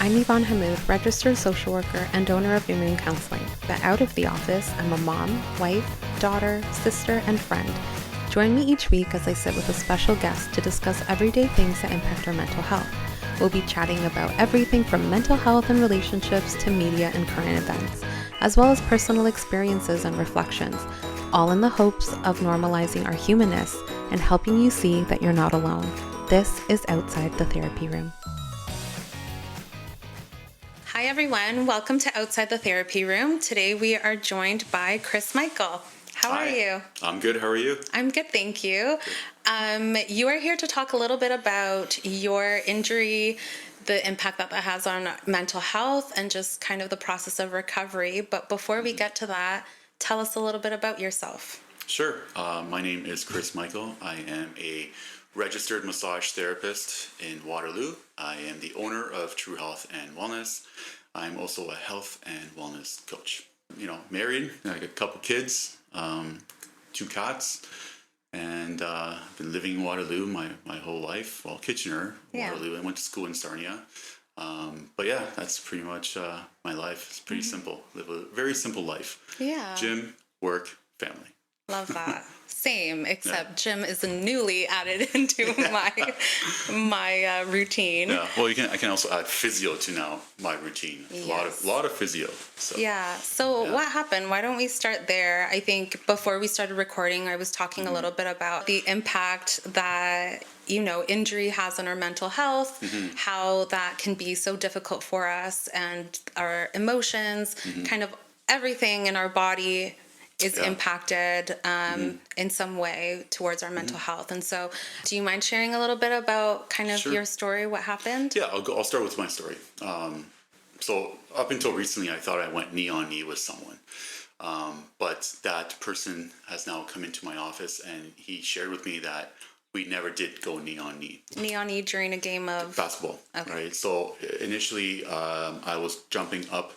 I'm Yvonne Hamoud, registered social worker and owner of New Moon Counseling. But out of the office, I'm a mom, wife, daughter, sister, and friend. Join me each week as I sit with a special guest to discuss everyday things that impact our mental health. We'll be chatting about everything from mental health and relationships to media and current events, as well as personal experiences and reflections, all in the hopes of normalizing our humanness and helping you see that you're not alone. This is Outside the Therapy Room. Hi everyone, welcome to Outside the Therapy Room. Today we are joined by Chris Michael. How are you? I'm good. How are you? I'm good, thank you. You are here to talk a little bit about your injury, the impact that has on mental health, and just kind of the process of recovery. But before we get to that, tell us a little bit about yourself. Sure. My name is Chris Michael. I am a registered massage therapist in Waterloo. I am the owner of True Health and Wellness. I'm also a health and wellness coach. Married, I got a couple kids, 2 cats, and I've been living in Waterloo my whole life. Well, Kitchener, Waterloo. I went to school in Sarnia. But yeah, that's pretty much my life. It's pretty simple. Live a very simple life. Yeah. Gym, work, family. Love that. Same, except gym is newly added into my routine. Yeah. Well, I can also add physio to now my routine. Yes. A lot of physio. So. Yeah. So what happened? Why don't we start there? I think before we started recording, I was talking a little bit about the impact that injury has on our mental health, how that can be so difficult for us, and our emotions, kind of everything in our body is impacted in some way towards our mental health. And so do you mind sharing a little bit about kind of your story, what happened? Yeah, I'll start with my story. So up until recently, I thought I went knee on knee with someone. But that person has now come into my office and he shared with me that we never did go knee on knee. Knee on knee during a game of? Basketball, right? So initially, I was jumping up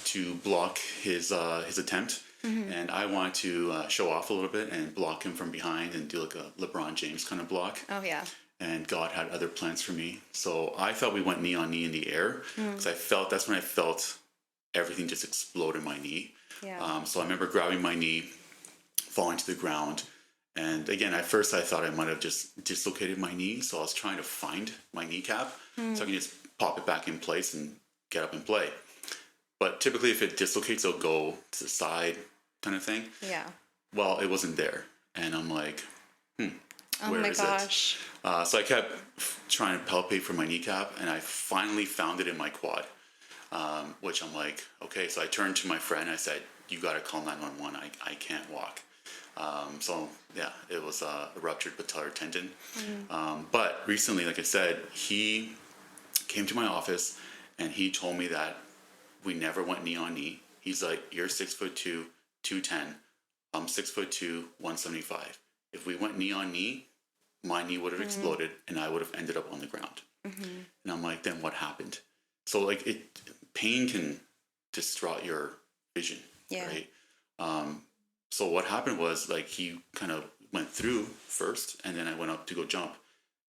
to block his attempt. And I wanted to show off a little bit and block him from behind and do like a LeBron James kind of block. Oh, yeah. And God had other plans for me. So I thought we went knee on knee in the air because that's when I felt everything just explode in my knee. Yeah. So I remember grabbing my knee, falling to the ground. And again, at first I thought I might have just dislocated my knee. So I was trying to find my kneecap so I can just pop it back in place and get up and play. But typically if it dislocates, it'll go to the side kind of thing. Yeah. Well, it wasn't there. And I'm like, where is it? So I kept trying to palpate for my kneecap, and I finally found it in my quad, which I'm like, okay. So I turned to my friend. I said, you got to call 911. I can't walk. So yeah, it was a ruptured patellar tendon. But recently, like I said, he came to my office and he told me that we never went knee on knee. He's like, you're 6'2", 210. I'm 6'2", 175. If we went knee on knee, my knee would have exploded and I would have ended up on the ground. And I'm like, then what happened? So like pain can distort your vision, right? So what happened was like he kind of went through first and then I went up to go jump.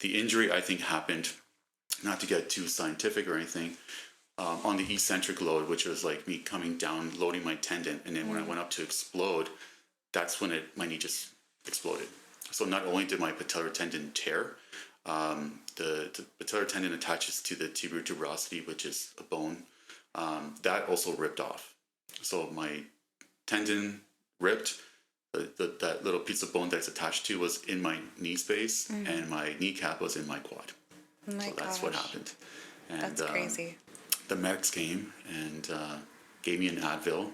The injury I think happened, not to get too scientific or anything, on the eccentric load, which was like me coming down, loading my tendon. And then when I went up to explode, that's when my knee just exploded. So not only did my patellar tendon tear, the patellar tendon attaches to the tibial tuberosity, which is a bone, that also ripped off. So my tendon ripped, that little piece of bone that's attached to was in my knee space, and my kneecap was in my quad. That's what happened. And, that's crazy. The medics came and gave me an Advil.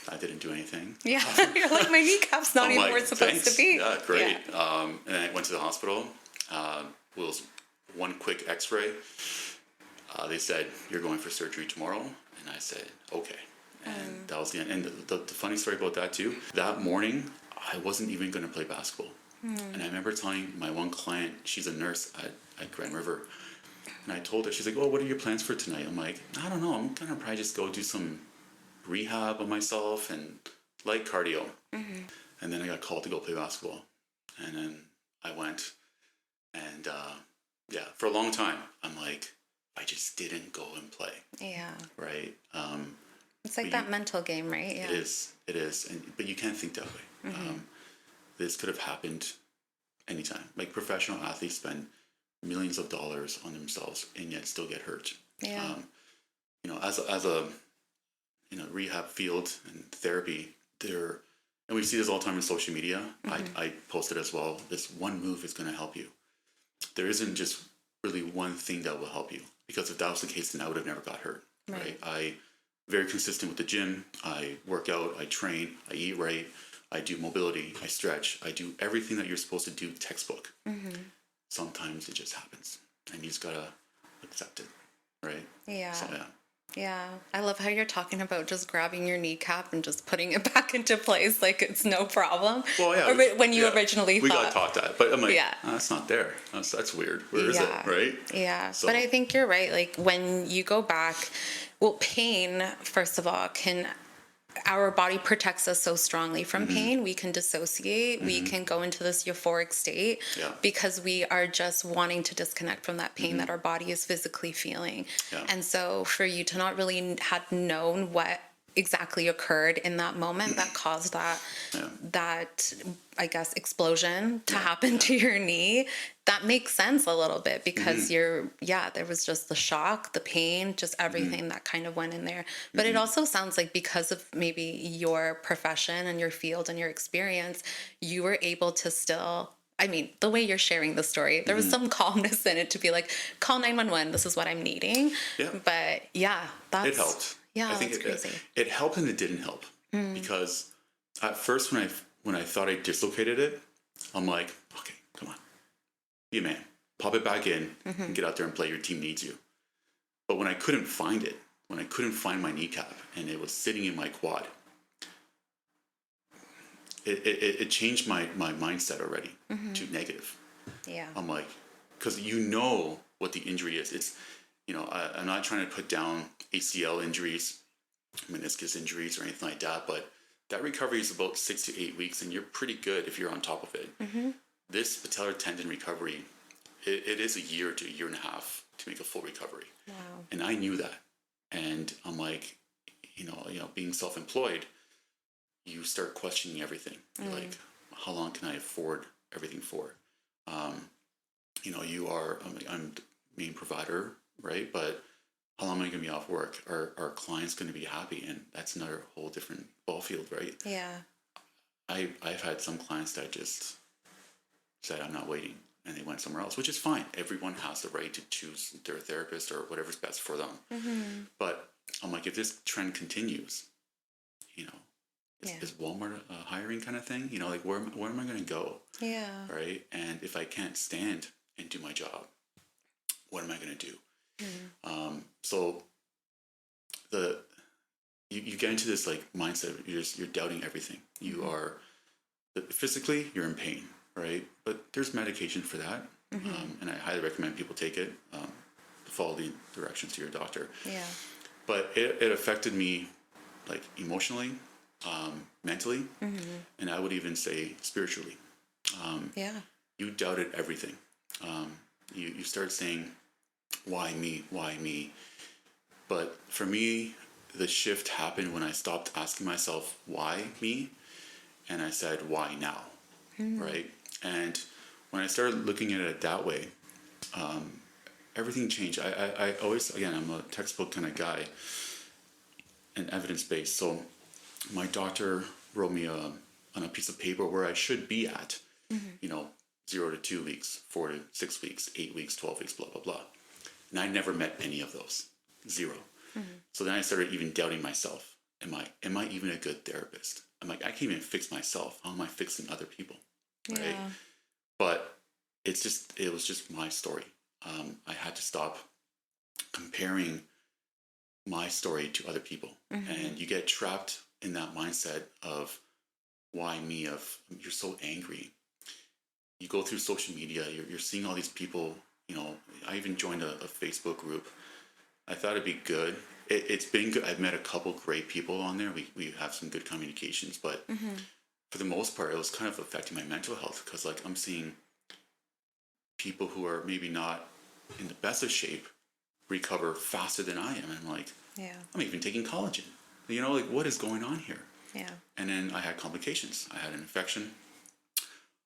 I didn't do anything. Yeah, you're like, my kneecap's not even where it's supposed to be. Yeah, great. Yeah. And I went to the hospital. It was one quick x-ray. They said, you're going for surgery tomorrow. And I said, okay. And that was the end. And the funny story about that too, that morning, I wasn't even going to play basketball. And I remember telling my one client, she's a nurse at Grand River, and I told her, she's like, oh, what are your plans for tonight? I'm like, I don't know. I'm going to probably just go do some rehab on myself and light cardio. And then I got called to go play basketball. And then I went. And for a long time, I'm like, I just didn't go and play. Yeah. Right. It's like that mental game, right? Yeah. It is. But you can't think that way. Mm-hmm. This could have happened anytime. Like professional athletes spend millions of dollars on themselves and yet still get hurt. Yeah. As a rehab field and therapy, and we see this all the time in social media. Mm-hmm. I posted as well. This one move is going to help you. There isn't just really one thing that will help you, because if that was the case, then I would have never got hurt. Right? I very consistent with the gym. I work out. I train. I eat right. I do mobility. I stretch. I do everything that you're supposed to do textbook. Mm-hmm. Sometimes it just happens, and you just gotta accept it, right? Yeah. So, yeah. Yeah. I love how you're talking about just grabbing your kneecap and just putting it back into place like it's no problem. Well, yeah. Or when you originally we thought. got taught that, but I'm like, that's not there. That's weird. Where is it, right? Yeah. So. But I think you're right. Like when you go back, well, pain, first of all, our body protects us so strongly from mm-hmm. pain. We can dissociate. Mm-hmm. We can go into this euphoric state because we are just wanting to disconnect from that pain mm-hmm. that our body is physically feeling. Yeah. And so for you to not really have known what exactly occurred in that moment that caused that I guess explosion to happen to your knee, that makes sense a little bit because mm-hmm. There was just the shock, the pain, just everything mm-hmm. that kind of went in there. But mm-hmm. it also sounds like because of maybe your profession and your field and your experience, you were able to still, I mean, the way you're sharing the story, there was mm-hmm. some calmness in it to be like, call 911, this is what I'm needing. Yeah. But it helped. Yeah, I think crazy. It helped and it didn't help because at first when I thought I dislocated it, I'm like, okay, come on, be a man, pop it back in mm-hmm. and get out there and play. Your team needs you. But when I couldn't find it, when I couldn't find my kneecap and it was sitting in my quad, it changed my mindset already mm-hmm. to negative. Yeah, I'm like, because what the injury is. It's I'm not trying to put down ACL injuries, meniscus injuries, or anything like that, but that recovery is about 6 to 8 weeks, and you're pretty good if you're on top of it. Mm-hmm. This patellar tendon recovery, it is a year to a year and a half to make a full recovery. Wow. And I knew that. And I'm like, being self-employed, you start questioning everything. You're like, how long can I afford everything for? I'm the main provider, right? But how long am I going to be off work? Are clients going to be happy? And that's another whole different ball field, right? Yeah. I've had some clients that just said, I'm not waiting, and they went somewhere else, which is fine. Everyone has the right to choose their therapist or whatever's best for them. Mm-hmm. But I'm like, if this trend continues, is Walmart hiring kind of thing? Like where am I going to go? Yeah. Right. And if I can't stand and do my job, what am I going to do? Mm-hmm. So you get into this like mindset. You're doubting everything. You are physically you're in pain, right? But there's medication for that, and I highly recommend people take it. Follow the directions to your doctor. Yeah. But it affected me, like emotionally, mentally, and I would even say spiritually. You doubted everything. You start saying, why me? Why me? But for me, the shift happened when I stopped asking myself, why me? And I said, why now? Right? And when I started looking at it that way, everything changed. I always, again, I'm a textbook kind of guy and evidence-based. So my doctor wrote me on a piece of paper where I should be at, 0 to 2 weeks, 4 to 6 weeks, 8 weeks, 12 weeks, blah, blah, blah. And I never met any of those. 0. So then I started even doubting myself. Am I even a good therapist? I'm like, I can't even fix myself. How am I fixing other people? Right? Yeah. But it was just my story. I had to stop comparing my story to other people. And you get trapped in that mindset of why me, of you're so angry. You go through social media, you're seeing all these people, I even joined a Facebook group. I thought it'd be good. It's been good. I've met a couple great people on there. We have some good communications, but for the most part, it was kind of affecting my mental health because like I'm seeing people who are maybe not in the best of shape recover faster than I am. And I'm like, Yeah. I'm even taking collagen. You know, like what is going on here? Yeah. And then I had complications. I had an infection.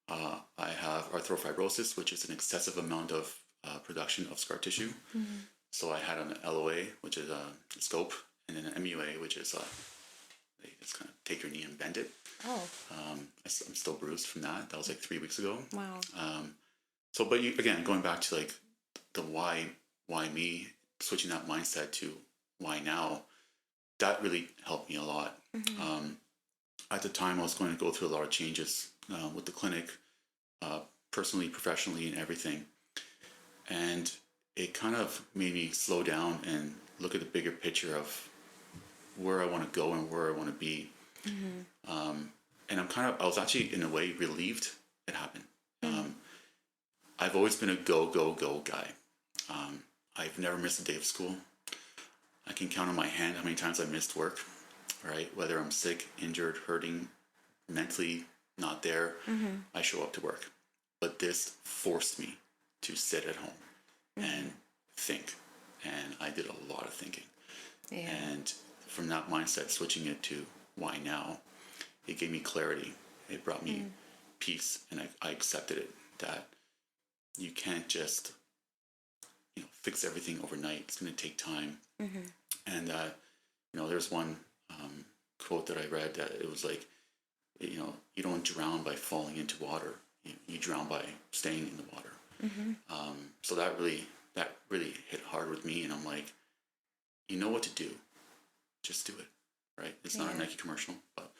I have arthrofibrosis, which is an excessive amount of production of scar tissue. Mm-hmm. So I had an LOA, which is a scope, and then an MUA, which is they just kind of take your knee and bend it. Oh. I'm still bruised from that. That was like 3 weeks ago. Wow. So, but again, going back to like the why me, switching that mindset to why now, that really helped me a lot. Mm-hmm. At the time, I was going to go through a lot of changes with the clinic, personally, professionally, and everything. And it kind of made me slow down and look at the bigger picture of where I want to go and where I want to be. Mm-hmm. And I was actually in a way relieved it happened. Mm-hmm. I've always been a go guy. I've never missed a day of school. I can count on my hand how many times I missed work, right? Whether I'm sick, injured, hurting, mentally not there, mm-hmm. I show up to work. But this forced me to sit at home and think. And I did a lot of thinking. Yeah. And from that mindset, switching it to why now, it gave me clarity. It brought me peace. And I accepted it, that you can't just fix everything overnight. It's going to take time. Mm-hmm. And there's one quote that I read that it was like, you don't drown by falling into water. You drown by staying in the water. Mm-hmm. So that really hit hard with me. And I'm like, you know what to do. Just do it. Right? It's not a Nike commercial, but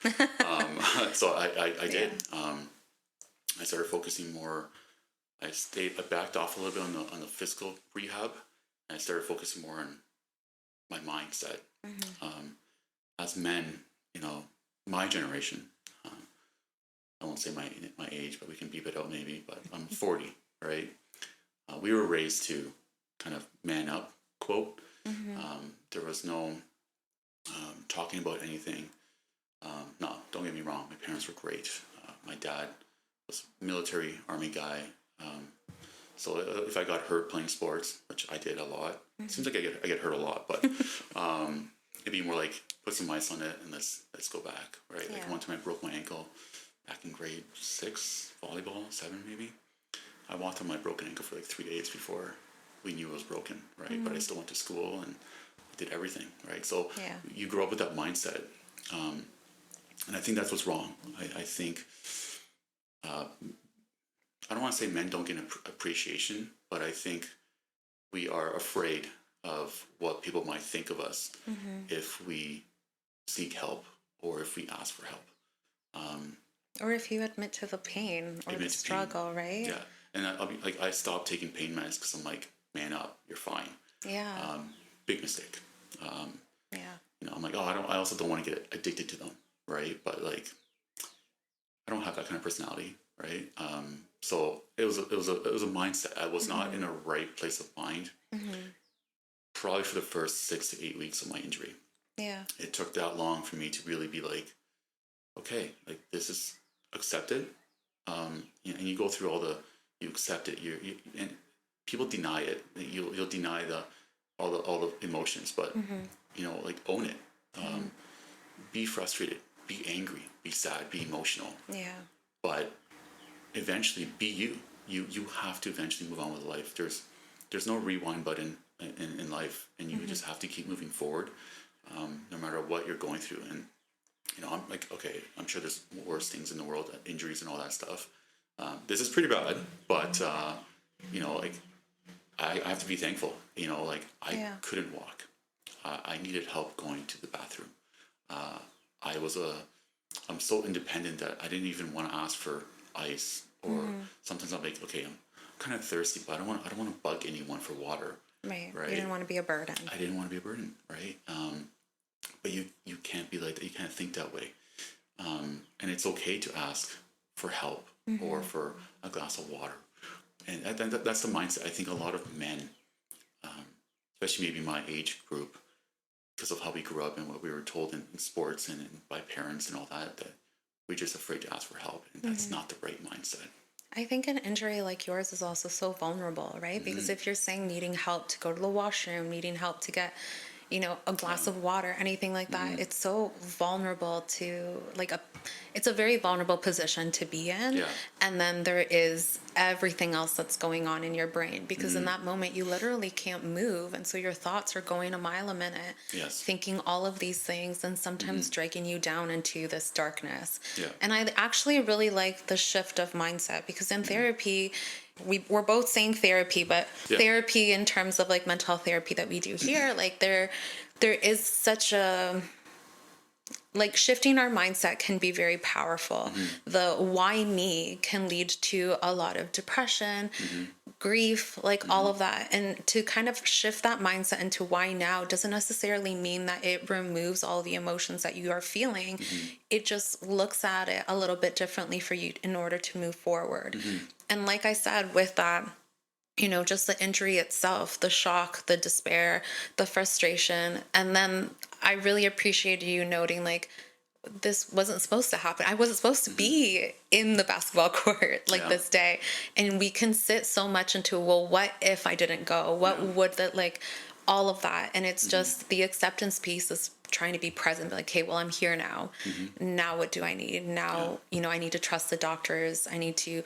so I did. I started focusing more. I backed off a little bit on the physical rehab. And I started focusing more on my mindset. Mm-hmm. As men, my generation, I won't say my age, but we can beep it out maybe, but I'm 40, right? We were raised to kind of man up, quote. Mm-hmm. There was no talking about anything. No, don't get me wrong. My parents were great. My dad was military, army guy. So if I got hurt playing sports, which I did a lot, mm-hmm. Seems like I get hurt a lot, but it'd be more like put some ice on it and let's go back, right? Yeah. Like one time I broke my ankle back in grade 6, volleyball, 7 maybe. I walked on my broken ankle for like 3 days before we knew it was broken, right? Mm-hmm. But I still went to school and did everything, right? So you grow up with that mindset. And I think that's what's wrong. I think, I don't want to say men don't get appreciation, but I think we are afraid of what people might think of us mm-hmm. if we seek help or if we ask for help. Or if you admit to the pain or the struggle, right? Yeah. And I'll be like, I stopped taking pain meds because I'm like, man up, you're fine. Yeah. Big mistake. I'm like, I also don't want to get addicted to them, right? But like, I don't have that kind of personality, right? So it was a mindset. I was mm-hmm. not in a right place of mind. Mm-hmm. Probably for the first 6 to 8 weeks of my injury. Yeah. It took that long for me to really be like, okay, like this is accepted. And you go through you accept it. And people deny it. You'll deny all the emotions, but mm-hmm. Like own it. Mm-hmm. Be frustrated, be angry, be sad, be emotional. Yeah. But eventually, be you. You have to eventually move on with life. There's no rewind button in life, and you mm-hmm. just have to keep moving forward, no matter what you're going through. And I'm like, okay, I'm sure there's worse things in the world, injuries and all that stuff. This is pretty bad, but like I have to be thankful. Like I couldn't walk. I needed help going to the bathroom. I'm so independent that I didn't even want to ask for ice, or mm-hmm. sometimes I'm like, okay, I'm kind of thirsty, but I don't want to bug anyone for water. Right. You didn't want to be a burden. I didn't want to be a burden, right? But you can't be like that. You can't think that way. And it's okay to ask for help mm-hmm. or for a glass of water. And that's the mindset. I think a lot of men, especially maybe my age group, because of how we grew up and what we were told in sports and by parents and all that we're just afraid to ask for help. And that's mm-hmm. not the right mindset. I think an injury like yours is also so vulnerable, right? Because if you're saying needing help to go to the washroom, needing help to get, a glass of water, anything like that, it's so vulnerable to it's a very vulnerable position to be in. Yeah. And then there is everything else that's going on in your brain because in that moment you literally can't move. And so your thoughts are going a mile a minute, Yes. thinking all of these things and sometimes dragging you down into this darkness. Yeah. And I actually really like the shift of mindset because in therapy, we're both saying therapy, but therapy in terms of like mental health therapy that we do here, like there is such a like shifting our mindset can be very powerful. The why me can lead to a lot of depression, grief, like all of that. And to kind of shift that mindset into why now doesn't necessarily mean that it removes all the emotions that you are feeling. It just looks at it a little bit differently for you in order to move forward. And like I said, with that, just the injury itself, the shock, the despair, the frustration. And then I really appreciated you noting like, this wasn't supposed to happen. I wasn't supposed to be in the basketball court this day. And we can sit so much into, well, what if I didn't go? What would that all of that. And it's just the acceptance piece is trying to be present, like, okay, well, I'm here now. Now what do I need? Now, I need to trust the doctors. I need to,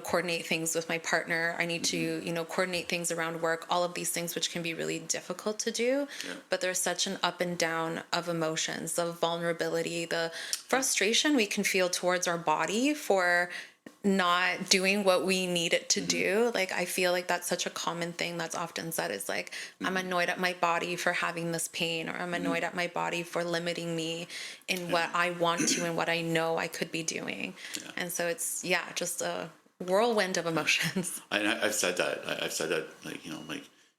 coordinate things with my partner. I need to, coordinate things around work, all of these things, which can be really difficult to do. But there's such an up and down of emotions, the vulnerability, the frustration we can feel towards our body for not doing what we need it to do. Like, I feel like that's such a common thing that's often said is like, I'm annoyed at my body for having this pain, or I'm annoyed at my body for limiting me in what I want to and what I know I could be doing. And so it's, just a whirlwind of emotions. I've said that, like,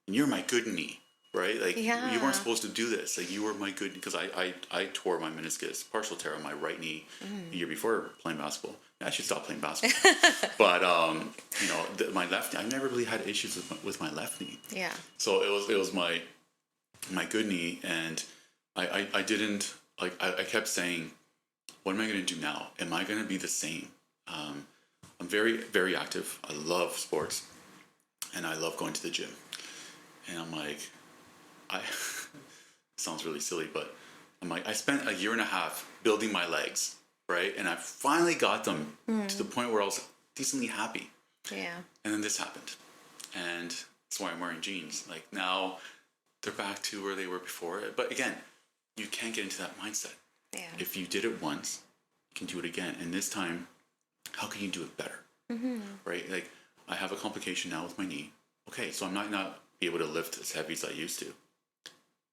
you're my good knee, right? Like, you weren't supposed to do this. Like, you were my good, because I tore my meniscus, partial tear on my right knee the year before playing basketball. I should stop playing basketball. But, my left knee, I never really had issues with my left knee. Yeah. So it was my good knee, and I didn't, I kept saying, what am I going to do now? Am I going to be the same? I'm very, very active. I love sports, and I love going to the gym. And I'm like, sounds really silly, but I'm like, I spent a year and a half building my legs, right? And I finally got them to the point where I was decently happy. Yeah. And then this happened. And that's why I'm wearing jeans. Like, now they're back to where they were before. But again, you can't get into that mindset. Yeah. If you did it once, you can do it again. And this time, how can you do it better? Right? Like, I have a complication now with my knee. Okay, so I'm not be able to lift as heavy as I used to.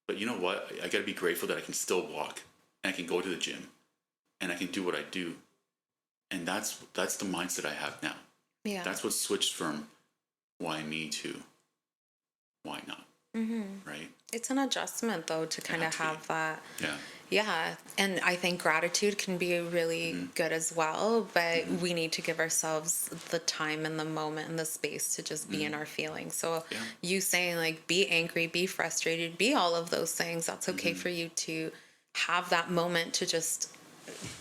But you know what? I got to be grateful that I can still walk, and I can go to the gym, and I can do what I do. And that's the mindset I have now. Yeah. That's what switched from why me to why not. Right? It's an adjustment, though, to kind of have that. Yeah. Yeah. And I think gratitude can be really good as well, but we need to give ourselves the time and the moment and the space to just be in our feelings. So you saying like, be angry, be frustrated, be all of those things. That's okay for you to have that moment to just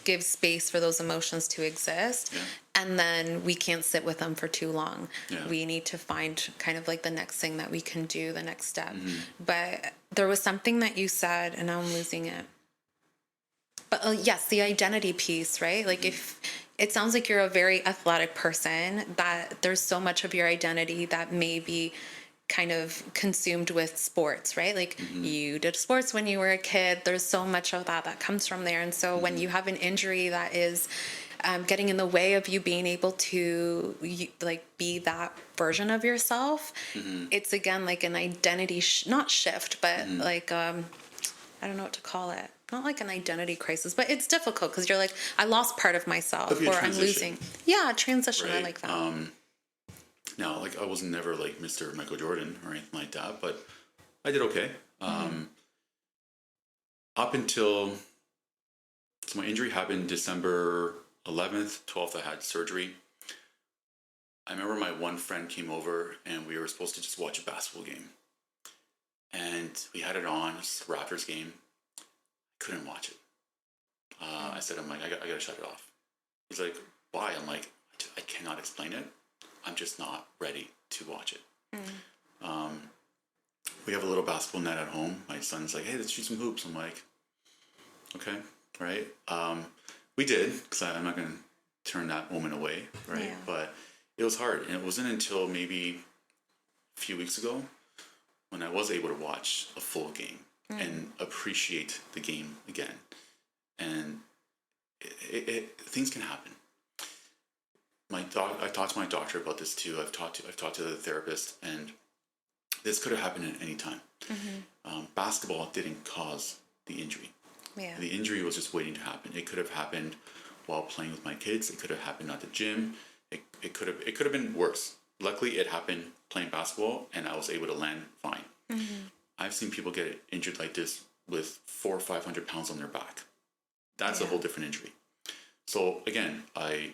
give space for those emotions to exist. And then we can't sit with them for too long. We need to find kind of like the next thing that we can do, the next step. But there was something that you said, and now I'm losing it. But yes, the identity piece, right? Like, if it sounds like you're a very athletic person, that there's so much of your identity that may be kind of consumed with sports, right? Like, you did sports when you were a kid. There's so much of that comes from there. And so when you have an injury that is getting in the way of you being able to be that version of yourself, it's again like an identity, not shift, but like, I don't know what to call it. Not like an identity crisis, but it's difficult because you're like, I lost part of myself, or I'm losing. Yeah, transition. Right? I like that. Now, like, I was never like Mr. Michael Jordan or anything like that, but I did okay. Up until, so my injury happened December 11th, 12th, I had surgery. I remember my one friend came over and we were supposed to just watch a basketball game. And we had it on, it's a Raptors game. Couldn't watch it. I said, I gotta shut it off. He's like, why? I'm like, I cannot explain it. I'm just not ready to watch it. We have a little basketball net at home. My son's like, hey, let's shoot some hoops. I'm like, okay, right. We did, because I'm not going to turn that moment away, right? Yeah. But it was hard. And it wasn't until maybe a few weeks ago when I was able to watch a full game and appreciate the game again. And things can happen. I talked to my doctor about this too. I've talked to the therapist, and this could have happened at any time. Basketball didn't cause the injury. Yeah. The injury was just waiting to happen. It could have happened while playing with my kids. It could have happened at the gym. It could have been worse. Luckily, it happened playing basketball, and I was able to land fine. I've seen people get injured like this with 400 or 500 pounds on their back. That's a whole different injury. So again, I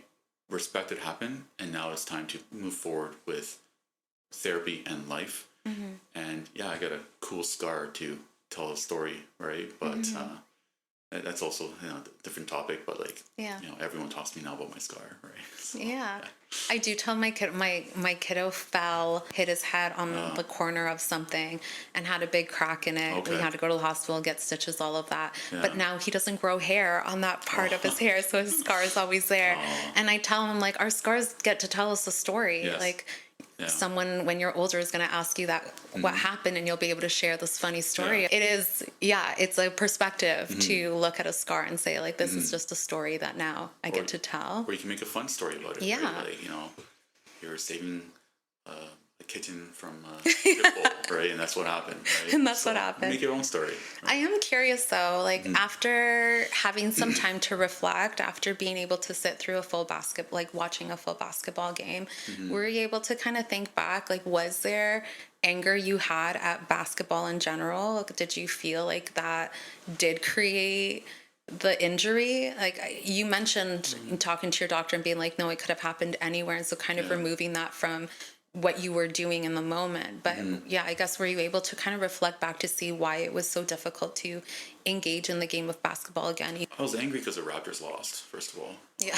respect it happen, and now it's time to move forward with therapy and life. And yeah, I got a cool scar to tell a story, right? But that's also, you know, a different topic. But like, you know, everyone talks to me now about my scar, right? So, I do tell my kid, my kiddo fell, hit his head on the corner of something, and had a big crack in it. We had to go to the hospital, get stitches, all of that. But now he doesn't grow hair on that part of his hair, so his scar is always there. And I tell him, like, our scars get to tell us a story. Like, someone when you're older is going to ask you that what happened, and you'll be able to share this funny story. It is, it's a perspective to look at a scar and say, like, this is just a story that now I get to tell. Or you can make a fun story about it. Right? Like, you know, you're saving a kitten from pitbull, right? And that's what happened, right? And that's what happened. Make your own story. Right? I am curious, though, like, after having some time to reflect, after being able to sit through watching a full basketball game, were you able to kind of think back, like, was there anger you had at basketball in general? Like, did you feel like that did create the injury? Like, you mentioned talking to your doctor and being like, no, it could have happened anywhere, and so kind of removing that from what you were doing in the moment. But I guess, were you able to kind of reflect back to see why it was so difficult to engage in the game of basketball again? I was angry because the Raptors lost, first of all. Yeah.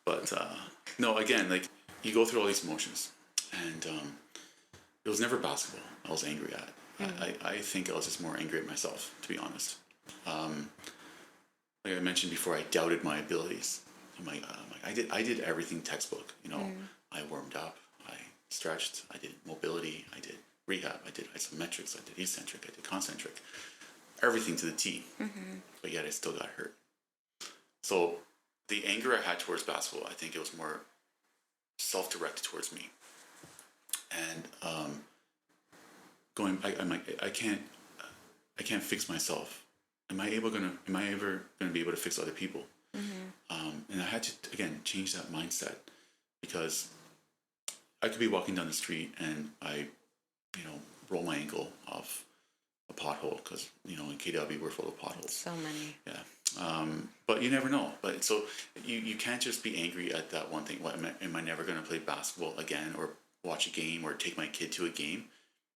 But no, again, like, you go through all these emotions, and it was never basketball I was angry at. I think I was just more angry at myself, to be honest. Like I mentioned before, I doubted my abilities. I'm like, I did everything textbook. You know, I warmed up, I stretched, I did mobility, I did rehab, I did isometrics, I did eccentric, I did concentric, everything to the T. But yet I still got hurt. So the anger I had towards basketball, I think it was more self-directed towards me. And I can't fix myself. Am I ever gonna be able to fix other people? And I had to, again, change that mindset, because I could be walking down the street and I, you know, roll my ankle off a pothole, because, you know, in KW we're full of potholes. So many. Yeah. But you never know. But so you can't just be angry at that one thing. What, am I never going to play basketball again, or watch a game, or take my kid to a game?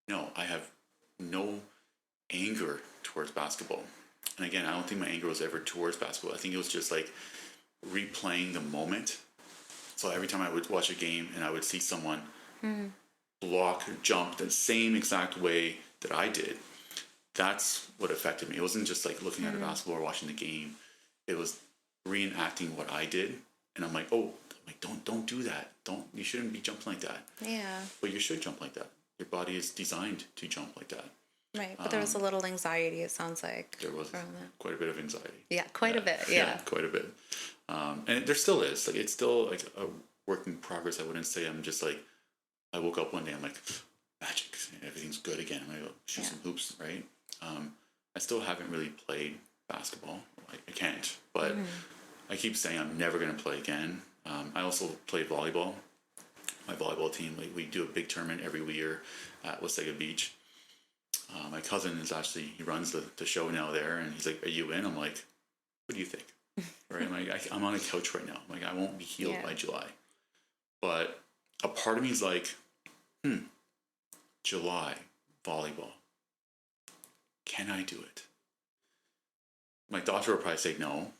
No, I have no anger towards basketball. And again, I don't think my anger was ever towards basketball. I think it was just like replaying the moment. So every time I would watch a game and I would see someone block or jump the same exact way that I did, that's what affected me. It wasn't just like looking at a basketball or watching the game. It was reenacting what I did. And I'm like, don't do that. You shouldn't be jumping like that. Yeah. But you should jump like that. Your body is designed to jump like that. Right, but there was a little anxiety, it sounds like. There was quite a bit of anxiety. Yeah, quite a bit, yeah. Quite a bit. And there still is. Like, it's still like a work in progress. I wouldn't say I'm just like, I woke up one day, I'm like, magic, everything's good again. I'm going to go shoot some hoops, right? I still haven't really played basketball. I can't, but I keep saying I'm never going to play again. I also play volleyball. My volleyball team, we do a big tournament every year at Wasaga Beach. My cousin is actually, he runs the show now there, and he's like, are you in? I'm like, what do you think? Right? I'm like, I'm on a couch right now. I'm like, I won't be healed by July. But a part of me is like, July, volleyball. Can I do it? My doctor will probably say no.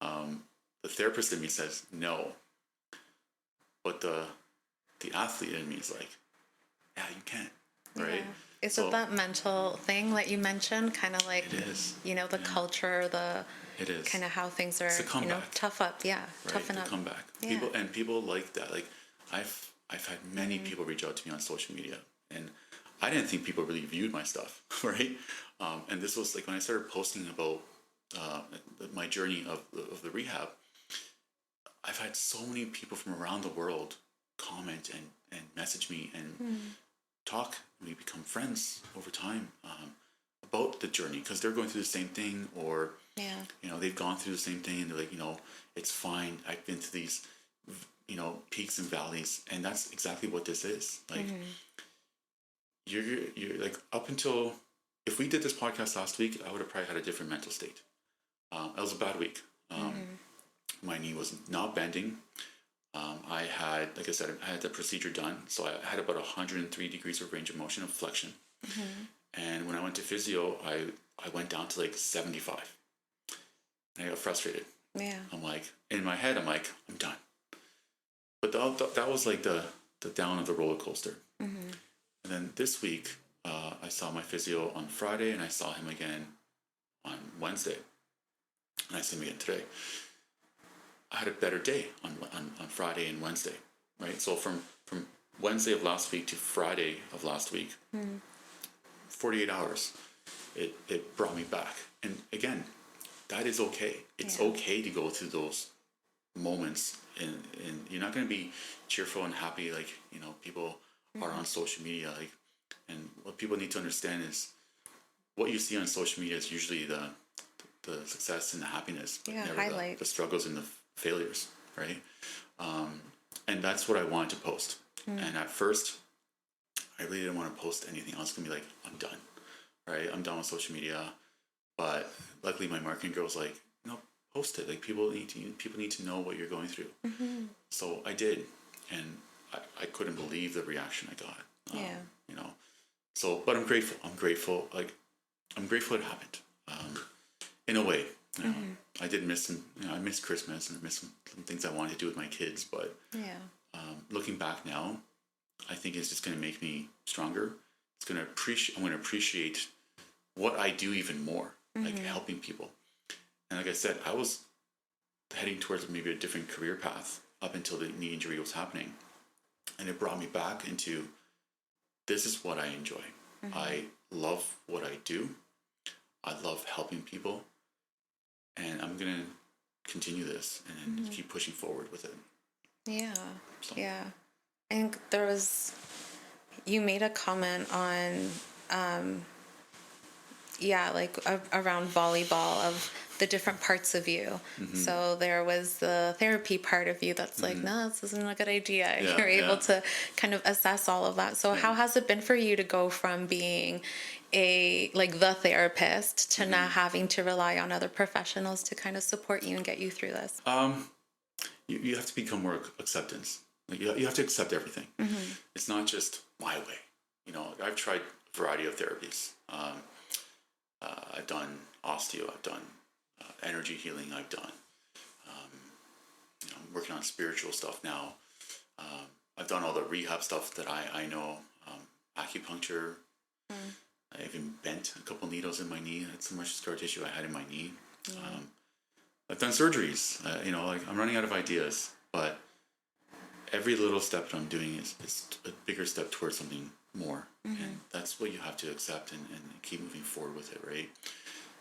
The therapist in me says no. but the athlete in me is like, yeah, you can, right? Yeah. Is it that mental thing that you mentioned? Kind of like, it is. The culture, it is kind of how things are, it's a comeback. tough up. Yeah. Right? Toughen The up. comeback. Yeah. People like that. Like I've had many people reach out to me on social media, and I didn't think people really viewed my stuff, right? And this was like when I started posting about my journey of the rehab. I've had so many people from around the world comment and message me and talk. We become friends over time about the journey because they're going through the same thing, or they've gone through the same thing, and they're like, it's fine. I've been through these, peaks and valleys, and that's exactly what this is. Like, you're like, up until, if we did this podcast last week, I would have probably had a different mental state. It was a bad week. My knee was not bending. I had, like I said, I had the procedure done. So I had about 103 degrees of range of motion of flexion. And when I went to physio, I went down to like 75. And I got frustrated. Yeah. I'm like, in my head, I'm like, I'm done. But that was like the down of the roller coaster. And then this week, I saw my physio on Friday, and I saw him again on Wednesday. And I see him again today. I had a better day on Friday and Wednesday, right? So from Wednesday of last week to Friday of last week, 48 hours, it brought me back. And again, that is okay. It's okay to go through those moments, and you're not going to be cheerful and happy like, people are on social media. Like, and what people need to understand is what you see on social media is usually the success and the happiness, but never highlight the struggles and the failures, right? And that's what I wanted to post. And at first, I really didn't want to post anything. I was gonna be like, I'm done, right? I'm done with social media. But luckily, my marketing girl was like, no, post it. Like, people need to know what you're going through. So I did, and I couldn't believe the reaction I got. So, but I'm grateful. Like, I'm grateful it happened. In a way, I did miss some. I missed Christmas, and I missed some things I wanted to do with my kids. But looking back now, I think it's just going to make me stronger. I'm going to appreciate what I do even more, like helping people. And like I said, I was heading towards maybe a different career path up until the knee injury was happening, and it brought me back into, this is what I enjoy. I love what I do. I love helping people. And I'm going to continue this and keep pushing forward with it. Yeah. So. Yeah. I think you made a comment on, around volleyball, of the different parts of you. So there was the therapy part of you that's like, no, this isn't a good idea. Yeah, you're able to kind of assess all of that. So how has it been for you to go from being the therapist to now having to rely on other professionals to kind of support you and get you through this? You have to become more acceptance. Like, you have to accept everything. It's not just my way. I've tried a variety of therapies. I've done osteo. I've done energy healing. I've done, I'm working on spiritual stuff now. I've done all the rehab stuff that I know. Acupuncture. I even bent a couple needles in my knee. That's so much scar tissue I had in my knee. I've done surgeries. I'm running out of ideas, but every little step that I'm doing is a bigger step towards something more. And that's what you have to accept and keep moving forward with it, right?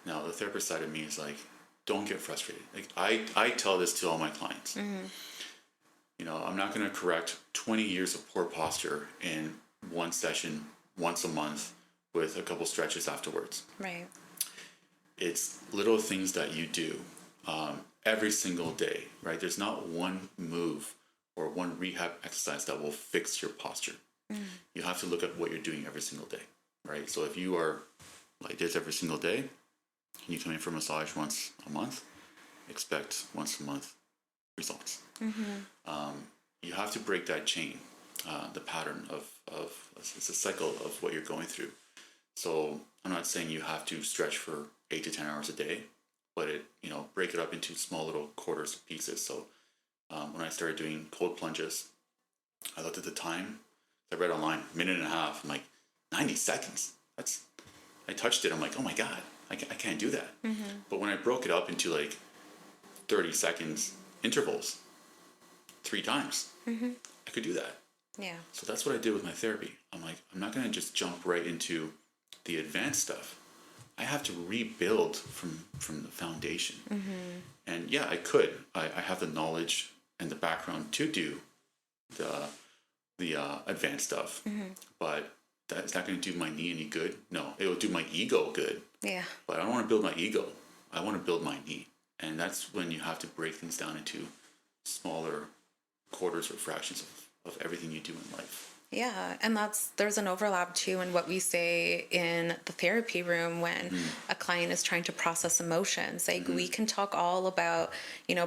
Now, the therapist side of me is like, don't get frustrated. Like, I tell this to all my clients. I'm not going to correct 20 years of poor posture in one session once a month with a couple stretches afterwards. Right. It's little things that you do every single day, right? There's not one move or one rehab exercise that will fix your posture. You have to look at what you're doing every single day, right? So if you are like this every single day, and you come in for a massage once a month, expect once a month results. You have to break that chain, the pattern of it's a cycle of what you're going through. So I'm not saying you have to stretch for 8 to 10 hours a day, but break it up into small little quarters of pieces. So when I started doing cold plunges I looked at the time. I read online, 1.5 minutes. I'm like, 90 seconds. I touched it. I'm like, oh my God, I can't do that. But when I broke it up into like 30 seconds intervals, 3 times, I could do that. Yeah. So that's what I did with my therapy. I'm like, I'm not going to just jump right into the advanced stuff. I have to rebuild from the foundation. And yeah, I could. I have the knowledge and the background to do the advanced stuff, but is that going to do my knee any good? No, it will do my ego good. Yeah. But I don't want to build my ego. I want to build my knee. And that's when you have to break things down into smaller quarters or fractions of everything you do in life. Yeah, and there's an overlap too in what we say in the therapy room when a client is trying to process emotions. Like we can talk all about,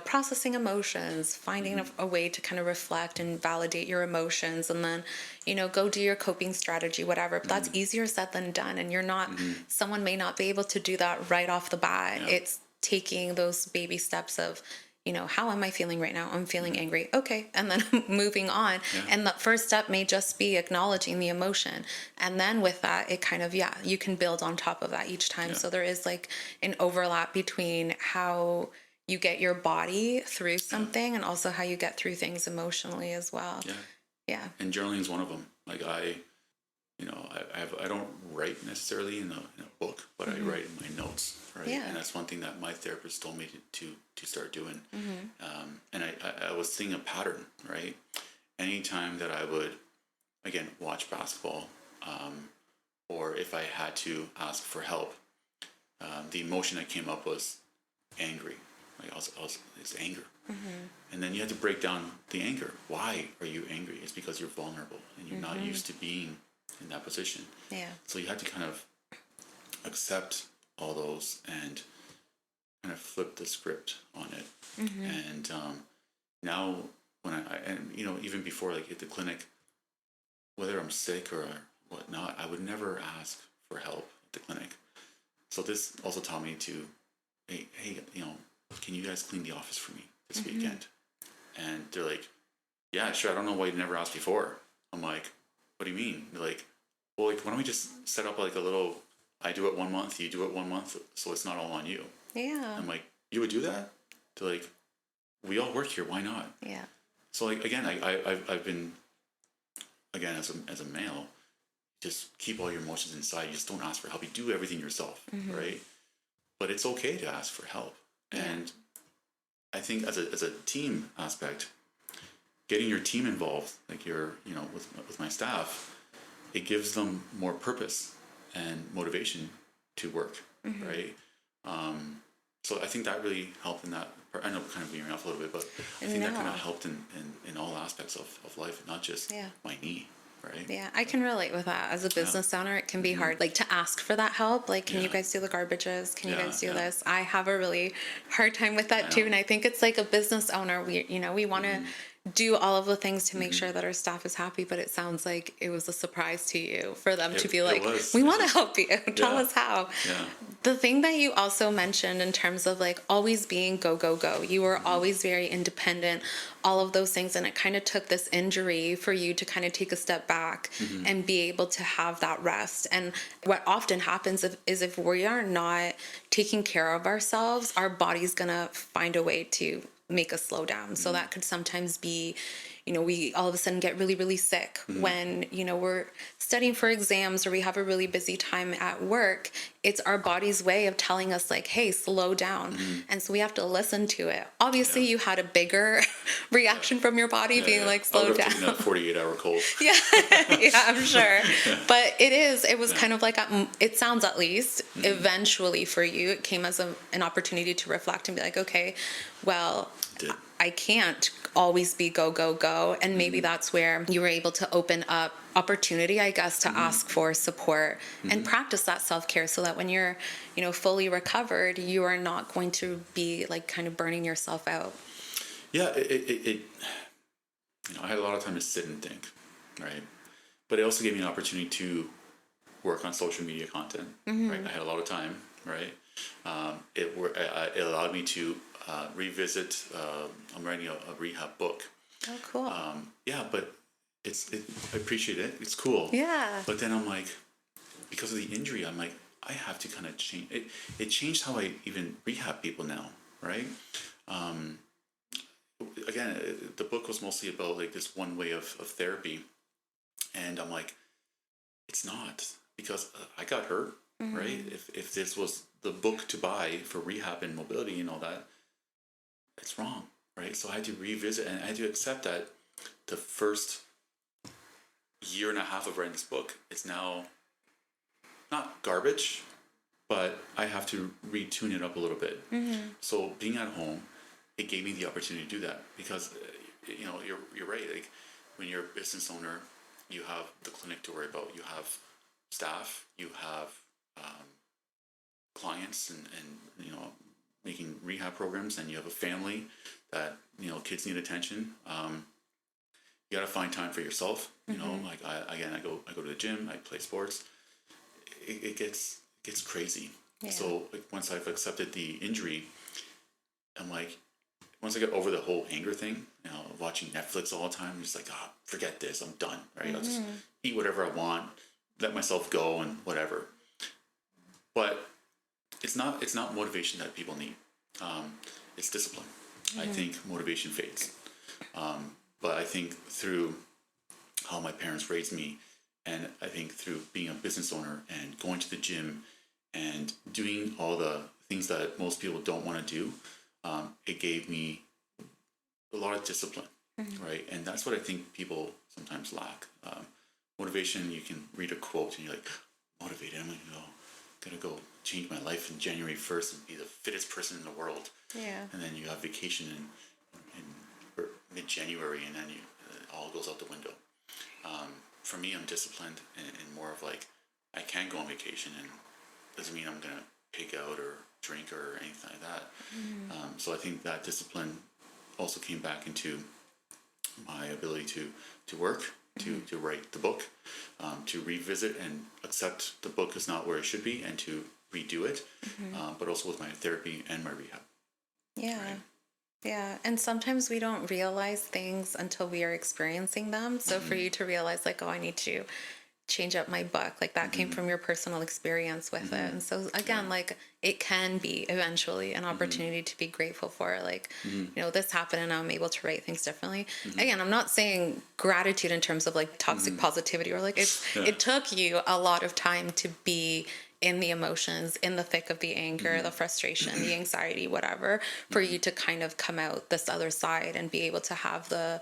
processing emotions, finding a way to kind of reflect and validate your emotions, and then, go do your coping strategy, whatever. But that's easier said than done. And you're not, someone may not be able to do that right off the bat. Yeah. It's taking those baby steps of, how am I feeling right now? I'm feeling angry. Okay. And then moving on. Yeah. And the first step may just be acknowledging the emotion. And then with that, it kind of, you can build on top of that each time. Yeah. So there is like an overlap between how you get your body through something and also how you get through things emotionally as well. Yeah. Yeah. And journaling is one of them. Like I don't write necessarily in a book, but I write in my notes, right? Yeah. And that's one thing that my therapist told me to start doing. And I was seeing a pattern, right? Anytime that I would, again, watch basketball, or if I had to ask for help, the emotion that came up was angry. Like it's anger. And then you had to break down the anger. Why are you angry? It's because you're vulnerable and you're not used to being in that position. Yeah. So you had to kind of accept all those and kind of flip the script on it. And now when even before, like at the clinic, whether I'm sick or whatnot, I would never ask for help at the clinic. So this also taught me to, hey, can you guys clean the office for me this weekend? And they're like, yeah, sure. I don't know why you never asked before. I'm like, what do you mean? They're like, well, why don't we just set up like a little, I do it 1 month, you do it 1 month, so it's not all on you. Yeah. I'm like, you would do that? They're like, we all work here, why not? Yeah. So like, again, I've been, again, as a male, just keep all your emotions inside. You just don't ask for help. You do everything yourself, right? But it's okay to ask for help. And I think as a team aspect, getting your team involved, like with my staff, it gives them more purpose and motivation to work, right? So I think that really helped in that part. I know kind of veering off a little bit, but I think that kind of helped in all aspects of life, not just my knee. Right. Yeah, I can relate with that. As a business owner, it can be hard, like to ask for that help. Like, can you guys do the garbages? Can you guys do this? I have a really hard time with that too. And I think it's like a business owner, we want to do all of the things to make sure that our staff is happy, but it sounds like it was a surprise to you for them to be like, we want to help you. Tell us how. Yeah. The thing that you also mentioned in terms of like always being go, go, go, you were always very independent, all of those things. And it kind of took this injury for you to kind of take a step back and be able to have that rest. And what often happens is if we are not taking care of ourselves, our body's going to find a way to make us slow down. So that could sometimes be, we all of a sudden get really, really sick when, we're studying for exams or we have a really busy time at work. It's our body's way of telling us like, hey, slow down. And so we have to listen to it. Obviously you had a bigger reaction from your body being like, slow down. That 48-hour cold. Yeah, I'm sure. But it was kind of like, it sounds at least, eventually for you, it came as an opportunity to reflect and be like, okay, well, I can't always be go, go, go. And maybe that's where you were able to open up opportunity, I guess, to ask for support and practice that self-care so that when you're, fully recovered, you are not going to be like kind of burning yourself out. Yeah, I had a lot of time to sit and think, right? But it also gave me an opportunity to work on social media content, right? I had a lot of time, right? It allowed me to revisit. I'm writing a rehab book. Oh, cool. But I appreciate it. It's cool. Yeah. But then I'm like, because of the injury, I'm like, I have to kind of change it. It changed how I even rehab people now, right? Again, the book was mostly about like this one way of therapy, and I'm like, it's not, because I got hurt, right? If this was the book to buy for rehab and mobility and all that, it's wrong, right? So I had to revisit, and I had to accept that the first year and a half of writing this book is now not garbage, but I have to retune it up a little bit. So being at home, it gave me the opportunity to do that, because you know, you're right. Like, when you're a business owner, you have the clinic to worry about. You have staff. You have clients, and you know, making rehab programs, and you have a family that, you know, kids need attention. You got to find time for yourself. You know, like I go to the gym. I play sports. It gets crazy. Yeah. So like, once I've accepted the injury, I'm like, once I get over the whole anger thing, you know, watching Netflix all the time, I'm just like, forget this, I'm done, right? I'll just eat whatever I want, let myself go, and whatever. But it's not motivation that people need. It's discipline. I think motivation fades. But I think through how my parents raised me, and I think through being a business owner and going to the gym and doing all the things that most people don't want to do, it gave me a lot of discipline, right? And that's what I think people sometimes lack. Motivation, you can read a quote and you're like, motivated, I'm gonna go change my life in January 1st and be the fittest person in the world. Yeah. And then you have vacation in mid-January, and then it all goes out the window. For me, I'm disciplined and more of like, I can go on vacation, and doesn't mean I'm gonna pig out or drink or anything like that. So I think that discipline also came back into my ability to work, to write the book, to revisit and accept the book is not where it should be, and to redo it, but also with my therapy and my rehab. Yeah. Right? Yeah. And sometimes we don't realize things until we are experiencing them. So for you to realize like, I need to change up my book, like that came from your personal experience with it. And so again, like, it can be eventually an opportunity to be grateful for, like, you know, this happened and I'm able to write things differently. Again, I'm not saying gratitude in terms of like toxic positivity, or like it took you a lot of time to be in the emotions, in the thick of the anger, the frustration, the anxiety, whatever, for you to kind of come out this other side and be able to have the,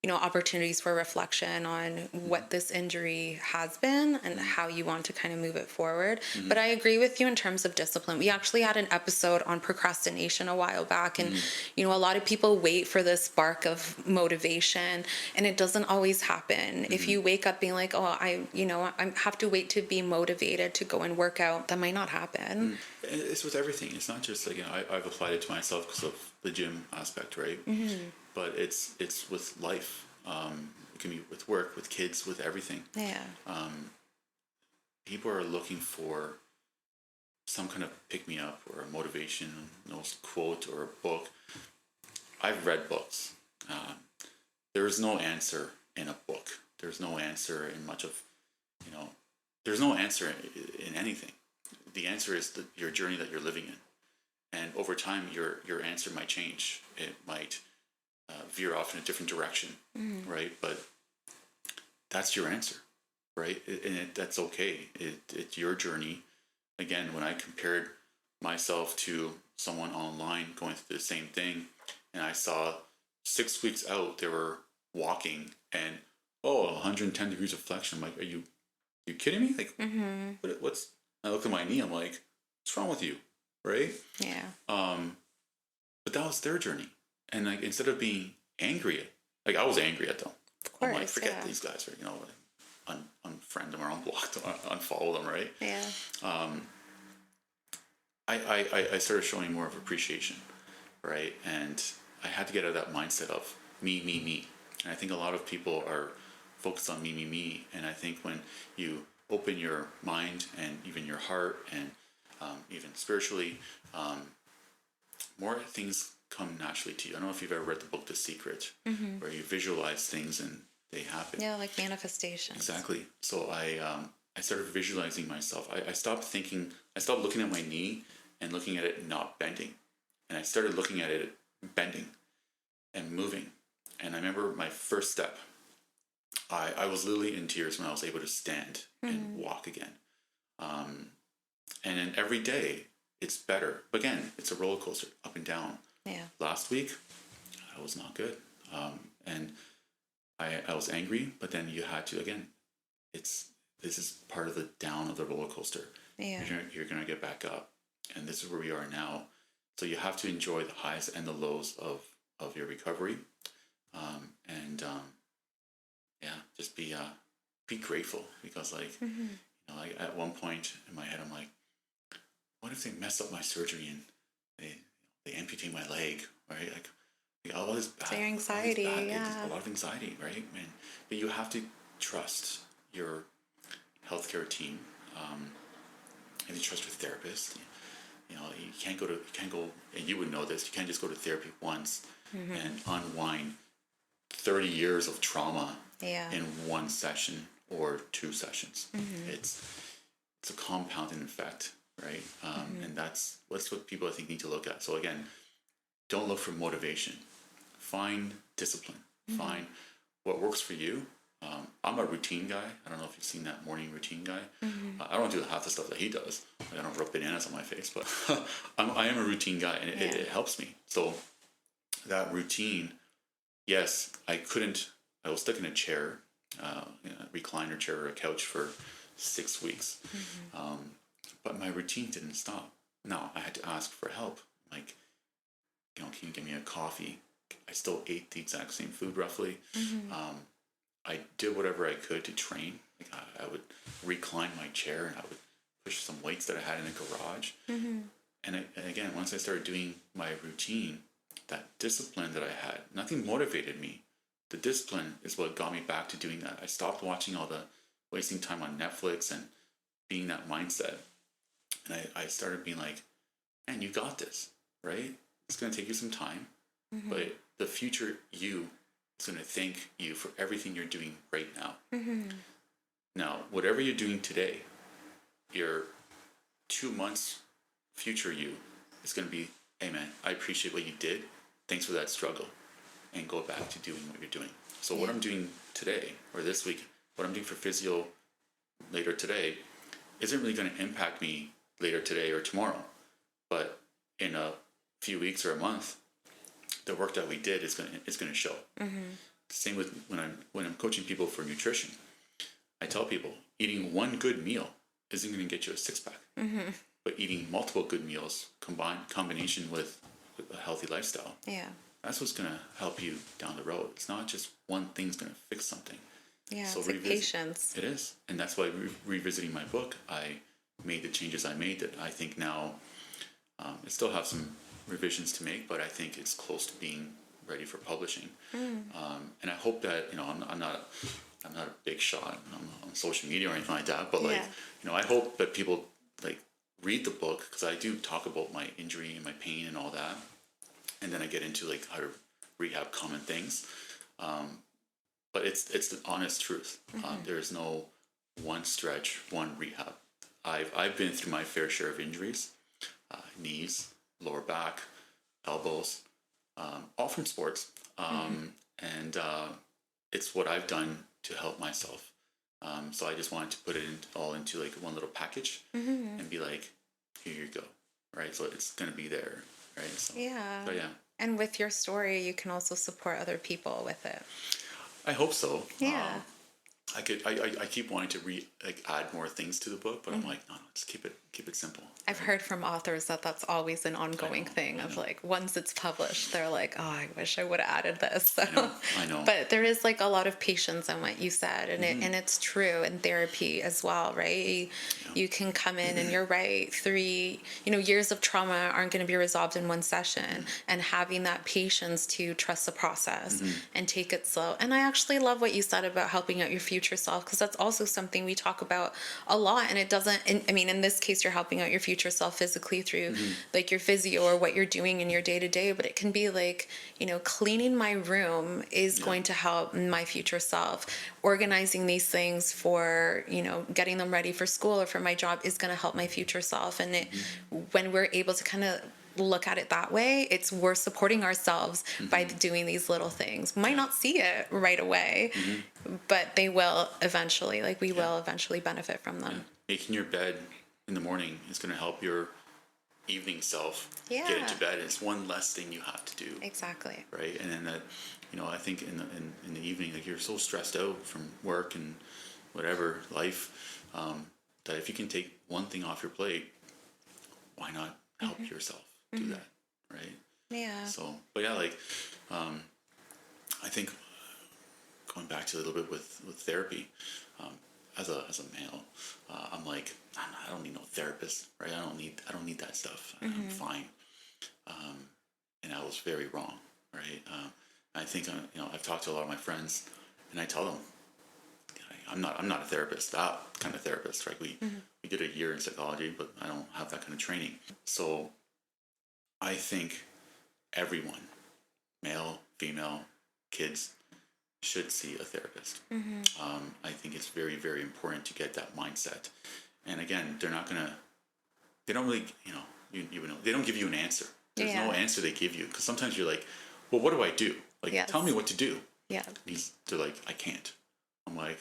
you know, opportunities for reflection on what this injury has been and how you want to kind of move it forward. But I agree with you in terms of discipline. We actually had an episode on procrastination a while back, and you know, a lot of people wait for this spark of motivation, and it doesn't always happen. If you wake up being like, I have to wait to be motivated to go and work out, that might not happen. It's with everything. It's not just like, you know, I've applied it to myself because of the gym aspect, right? But it's with life. It can be with work, with kids, with everything. Yeah. People are looking for some kind of pick-me-up or a motivation, you know, quote or a book. I've read books. There is no answer in a book. There's no answer in much of, you know, there's no answer in anything. The answer is your journey that you're living in. And over time, your answer might change. It might veer off in a different direction, right? But that's your answer, right? And that's okay. It's your journey. Again, when I compared myself to someone online going through the same thing, and I saw 6 weeks out, they were walking and 110 degrees of flexion. I'm like, are you kidding me? Like, what's? I look at my knee. I'm like, what's wrong with you, right? Yeah. But that was their journey. And like, instead of being angry, like I was angry at them. Of course, I'm like, forget these guys, or, you know, unfriend them or unblock them, unfollow them, right? Yeah. I started showing more of appreciation, right? And I had to get out of that mindset of me. And I think a lot of people are focused on me. And I think when you open your mind and even your heart and even spiritually, more things come naturally to you. I don't know if you've ever read the book The Secret, where you visualize things and they happen. Yeah, like manifestations. Exactly. So I started visualizing myself. I stopped looking at my knee and looking at it not bending. And I started looking at it bending and moving. And I remember my first step, I was literally in tears when I was able to stand and walk again. And then every day it's better. But again, it's a roller coaster, up and down. Yeah. Last week, I was not good. And I was angry, but then you had to, again, this is part of the down of the roller coaster. Yeah. You're going to get back up. And this is where we are now. So you have to enjoy the highs and the lows of your recovery. Just be grateful, because at one point in my head, I'm like, what if they mess up my surgery and they amputate my leg, right? Like all this bad, your anxiety, a lot of anxiety, right? But you have to trust your healthcare team, and you trust your therapist. You can't go, and you would know this. You can't just go to therapy once and unwind 30 years of trauma in one session or 2 sessions. It's a compounding effect, right? And that's what people, I think, need to look at. So again, don't look for motivation. Find discipline. Find what works for you. I'm a routine guy. I don't know if you've seen that morning routine guy. I don't do half the stuff that he does. I don't rub bananas on my face, but I am a routine guy, and it helps me. So that routine, yes, I was stuck in a chair, a recliner chair or a couch for 6 weeks. But my routine didn't stop. No, I had to ask for help. Like, can you give me a coffee? I still ate the exact same food roughly. I did whatever I could to train. Like I would recline my chair and I would push some weights that I had in the garage. And again, once I started doing my routine, that discipline that I had, nothing motivated me. The discipline is what got me back to doing that. I stopped watching all the wasting time on Netflix and being that mindset. And I started being like, man, you got this, right? It's going to take you some time, but the future you is going to thank you for everything you're doing right now. Now, whatever you're doing today, your 2 months future you is going to be, hey man, I appreciate what you did. Thanks for that struggle. And go back to doing what you're doing. So what I'm doing today or this week, what I'm doing for physio later today isn't really going to impact me later today or tomorrow. But in a few weeks or a month, the work that we did is going to show. Same with when I'm coaching people for nutrition. I tell people eating one good meal isn't going to get you a 6-pack, but eating multiple good meals combination with a healthy lifestyle. That's what's going to help you down the road. It's not just one thing's going to fix something. So it's like patience. It is. And that's why revisiting my book, I made the changes I made that I think now, I still have some revisions to make, but I think it's close to being ready for publishing. And I hope that, I'm not a big shot on social media or anything like that, but I hope that people read the book, because I do talk about my injury and my pain and all that. And then I get into how to rehab common things. But it's the honest truth. There's no one stretch, one rehab. I've been through my fair share of injuries, knees, lower back, elbows, all from sports. And it's what I've done to help myself. So I just wanted to put it all into one little package and be like, here you go. Right. So it's going to be there. Right. So yeah. And with your story, you can also support other people with it. I hope so. Yeah. I keep wanting to add more things to the book, but I'm like, no, just keep it simple. I've heard from authors that's always an ongoing thing of once it's published, they're like, oh, I wish I would have added this. So, I know. But there is a lot of patience in what you said, and it's true in therapy as well, right? You can come in and you're right, 3 years of trauma aren't going to be resolved in one session, and having that patience to trust the process and take it slow. And I actually love what you said about helping out your future future self, because that's also something we talk about a lot. And it doesn't, I mean, in this case, you're helping out your future self physically through like your physio or what you're doing in your day to day, but it can be like, you know, cleaning my room is going to help my future self. Organizing these things for, you know, getting them ready for school or for my job is going to help my future self. And when we're able to kind of look at it that way, we're supporting ourselves by doing these little things. Might not see it right away, but they will eventually, like we will eventually benefit from them. Making your bed in the morning is going to help your evening self get into bed. It's one less thing you have to do. Exactly. Right. And then that, you know, I think in the evening, like you're so stressed out from work and whatever life, that if you can take one thing off your plate, why not help yourself do that, right? Yeah. So, but yeah, like, I think going back to a little bit with therapy, as a male, I'm like, I don't need no therapist, right? I don't need that stuff. I'm fine. And I was very wrong, right? I think, you know, I've talked to a lot of my friends, and I tell them, I'm not a therapist, that kind of therapist, right? We did a year in psychology, but I don't have that kind of training. So I think everyone, male, female, kids, should see a therapist. I think it's very, very important to get that mindset. And again, they don't really, you know, they don't give you an answer. There's no answer they give you, because sometimes you're like, well, what do I do? Like, tell me what to do. Yeah. They're like, I can't. I'm like,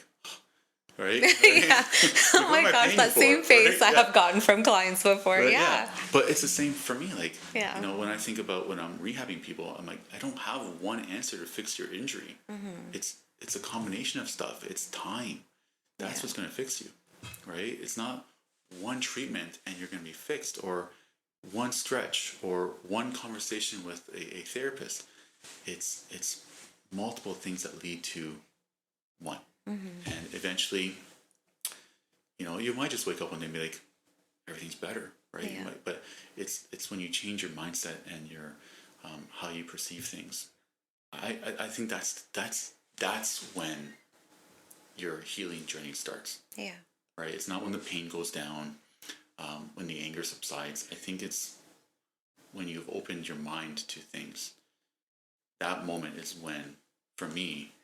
right? Yeah. Oh my gosh, that same face I have gotten from clients before. Right? Yeah. But it's the same for me. Like, you know, when I think about when I'm rehabbing people, I'm like, I don't have one answer to fix your injury. It's a combination of stuff. It's time. That's what's going to fix you, right? It's not one treatment and you're going to be fixed, or one stretch, or one conversation with a therapist. It's multiple things that lead to one. And eventually, you know, you might just wake up one day and be like, everything's better, right? Yeah. But it's when you change your mindset and your how you perceive things. I think that's when your healing journey starts. Yeah. Right? It's not when the pain goes down, when the anger subsides. I think it's when you've opened your mind to things. That moment is when, for me,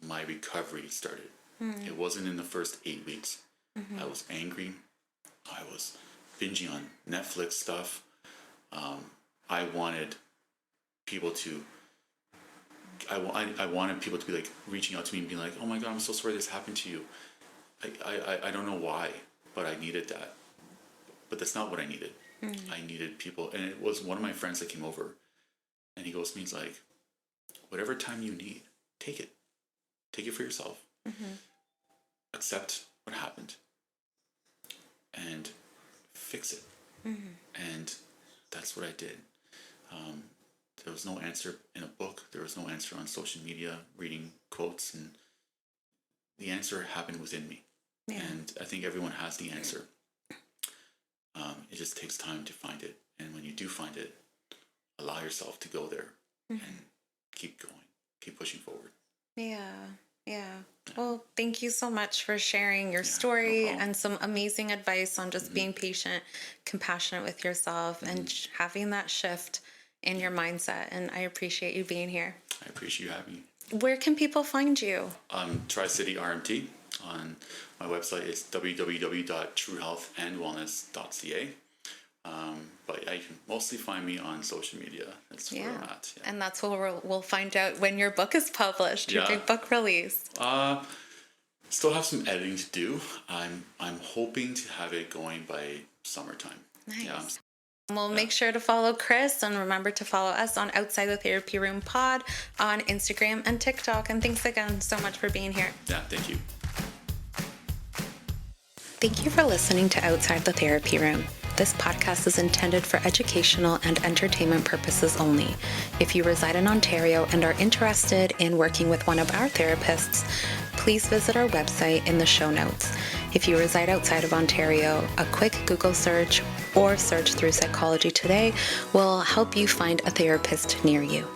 my recovery started. It wasn't in the first 8 weeks. I was angry. I was binging on Netflix stuff. I wanted people to I wanted people to be like reaching out to me and being like, oh my God, I'm so sorry this happened to you. I don't know why, but I needed that. But that's not what I needed. I needed people. And it was one of my friends that came over, and he goes to me, he's like, whatever time you need, take it. Take it for yourself. Accept what happened. And fix it. And that's what I did. There was no answer in a book. There was no answer on social media, reading quotes. And the answer happened within me. Yeah. And I think everyone has the answer. It just takes time to find it. And when you do find it, allow yourself to go there and keep going, keep pushing forward. Yeah. Well, thank you so much for sharing your story and some amazing advice on just being patient, compassionate with yourself, and having that shift in your mindset. And I appreciate you being here. I appreciate you having me. Where can people find you? Tri-City RMT. On my website, it's www.truehealthandwellness.ca. But you can mostly find me on social media. That's where I'm at. Yeah. And that's where we'll find out when your book is published, your big book release. Still have some editing to do. I'm hoping to have it going by summertime. Nice. Yeah. We'll make sure to follow Chris, and remember to follow us on Outside the Therapy Room Pod on Instagram and TikTok. And thanks again so much for being here. Yeah, thank you. Thank you for listening to Outside the Therapy Room. This podcast is intended for educational and entertainment purposes only. If you reside in Ontario and are interested in working with one of our therapists, please visit our website in the show notes. If you reside outside of Ontario, a quick Google search or search through Psychology Today will help you find a therapist near you.